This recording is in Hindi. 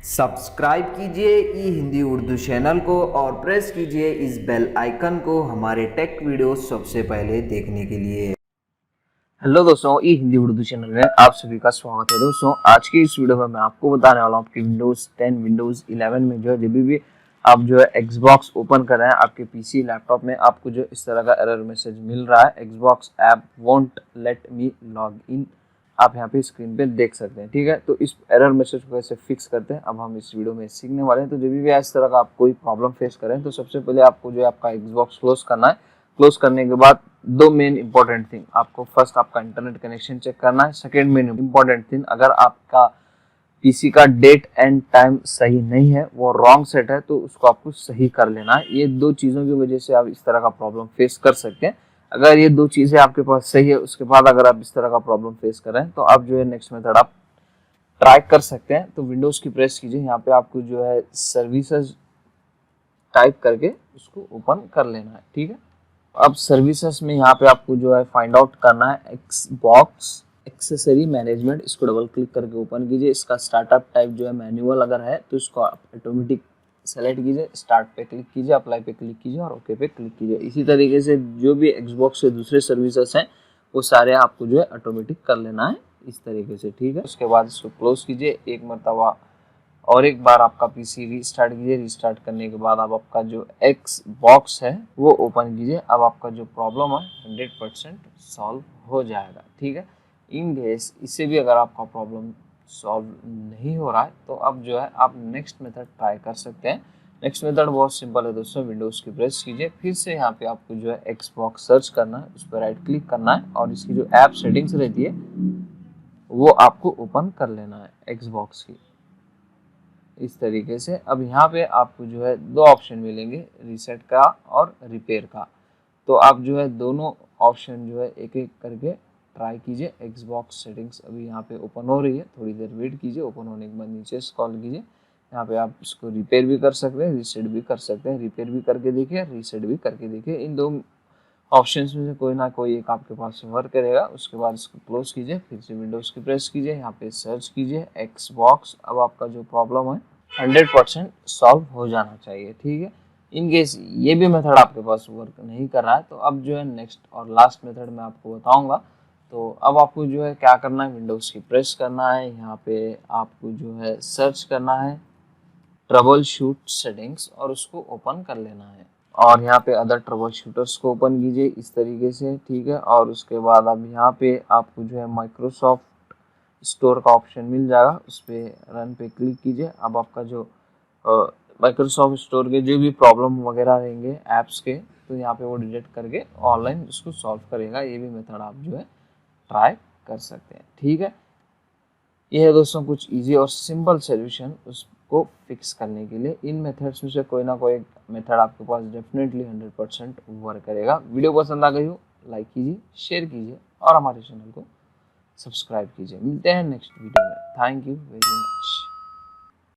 सब्सक्राइब कीजिए ई हिंदी उर्दू चैनल को और प्रेस कीजिए इस बेल आइकन को हमारे टेक वीडियो सबसे पहले देखने के लिए। हेलो दोस्तों, ई हिंदी उर्दू चैनल में आप सभी का स्वागत है। दोस्तों, आज की इस वीडियो में मैं आपको बताने वाला हूँ कि विंडोज 10 विंडोज 11 में जो है जब भी आप जो है एक्सबॉक्स ओपन कर रहे हैं आपके पीसी लैपटॉप में, आपको जो इस तरह का एरर मैसेज मिल रहा है, Xbox app won't let me log in, आप यहाँ पे स्क्रीन पे देख सकते हैं। ठीक है, तो इस एरर मैसेज को कैसे फिक्स करते हैं अब हम इस वीडियो में सीखने वाले हैं। तो जब भी इस तरह का आप कोई प्रॉब्लम फेस करें तो सबसे पहले आपको जो है आपका एक्सबॉक्स क्लोज करना है। क्लोज करने के बाद दो मेन इंपॉर्टेंट थिंग, आपको फर्स्ट आपका इंटरनेट कनेक्शन चेक करना है। सेकेंड मेन इंपॉर्टेंट थिंग, अगर आपका पीसी का डेट एंड टाइम सही नहीं है, वो रॉन्ग सेट है, तो उसको आपको सही कर लेना है। ये दो चीज़ों की वजह से आप इस तरह का प्रॉब्लम फेस कर सकते हैं। अगर ये दो चीज़ें आपके पास सही है, उसके बाद अगर आप इस तरह का प्रॉब्लम फेस कर रहे हैं तो आप जो है नेक्स्ट मेथड आप ट्राई कर सकते हैं। तो विंडोज़ की प्रेस कीजिए, यहाँ पे आपको जो है सर्विसेज टाइप करके उसको ओपन कर लेना है। ठीक है, अब सर्विसेज में यहाँ पे आपको जो है फाइंड आउट करना है एक्सबॉक्स एक्सेसरी मैनेजमेंट, इसको डबल क्लिक करके ओपन कीजिए। इसका स्टार्टअप टाइप जो है मैनुअल अगर है तो इसको आप ऑटोमेटिक सेलेक्ट कीजिए, स्टार्ट पे क्लिक कीजिए, अप्लाई पे क्लिक कीजिए और ओके पे क्लिक कीजिए। इसी तरीके से जो भी एक्सबॉक्स के दूसरे सर्विसेज हैं वो सारे आपको जो है ऑटोमेटिक कर लेना है इस तरीके से। ठीक है, उसके बाद इसको क्लोज कीजिए एक मरतबा और एक बार आपका पीसी रीस्टार्ट कीजिए। रीस्टार्ट करने के बाद अब आपका जो एक्स बॉक्स है वो ओपन कीजिए। अब आपका जो प्रॉब्लम है 100% सॉल्व हो जाएगा। ठीक है, इन केस इससे भी अगर आपका प्रॉब्लम सॉल्व नहीं हो रहा है तो अब जो है आप नेक्स्ट मेथड ट्राई कर सकते हैं। नेक्स्ट मेथड बहुत सिंपल है दोस्तों, विंडोज़ की प्रेस कीजिए, फिर से यहाँ पे आपको जो है एक्स बॉक्स सर्च करना है, उस पर राइट क्लिक करना है और इसकी जो ऐप सेटिंग्स रहती है वो आपको ओपन कर लेना है एक्स बॉक्स की इस तरीके से। अब यहाँ पे आपको जो है दो ऑप्शन मिलेंगे, रीसेट का और रिपेयर का। तो आप जो है दोनों ऑप्शन जो है एक एक करके ट्राई कीजिए। एक्सबॉक्स सेटिंग्स अभी यहाँ पे ओपन हो रही है, थोड़ी देर वेट कीजिए। ओपन होने के बाद नीचे स्क्रॉल कीजिए, यहाँ पे आप इसको रिपेयर भी कर सकते हैं, रीसेट भी कर सकते हैं। रिपेयर भी करके देखिए, रीसेट भी करके देखिए, इन दो ऑप्शंस में से कोई ना कोई एक आपके पास वर्क करेगा। उसके बाद इसको क्लोज कीजिए, फिर से विंडोज़ की प्रेस कीजिए, यहाँ पे सर्च कीजिए एक्सबॉक्स। अब आपका जो प्रॉब्लम है 100% सॉल्व हो जाना चाहिए। ठीक है, इन केस ये भी मेथड आपके पास वर्क नहीं कर रहा है तो अब जो है नेक्स्ट और लास्ट मेथड मैं आपको बताऊंगा। तो अब आपको जो है क्या करना है, विंडोज़ की प्रेस करना है, यहाँ पे आपको जो है सर्च करना है ट्रबल शूट सेटिंग्स और उसको ओपन कर लेना है और यहाँ पे अदर ट्रबल शूटर्स को ओपन कीजिए इस तरीके से। ठीक है, और उसके बाद अब यहाँ पे आपको जो है माइक्रोसॉफ्ट स्टोर का ऑप्शन मिल जाएगा, उस पर रन पे क्लिक कीजिए। अब आपका जो माइक्रोसॉफ्ट स्टोर के जो भी प्रॉब्लम वगैरह रहेंगे ऐप्स के, तो यहाँ पे वो डिलीट करके ऑनलाइन उसको सॉल्व करेगा। ये भी मेथड आप जो है ट्राई कर सकते हैं। ठीक है, ये है दोस्तों कुछ इजी और सिंपल सॉल्यूशन उसको फिक्स करने के लिए। इन मेथड्स में से कोई ना कोई मेथड आपके पास डेफिनेटली 100% वर्क करेगा। वीडियो पसंद आ गई हो लाइक कीजिए, शेयर कीजिए और हमारे चैनल को सब्सक्राइब कीजिए। मिलते हैं नेक्स्ट वीडियो में। Thank you very much.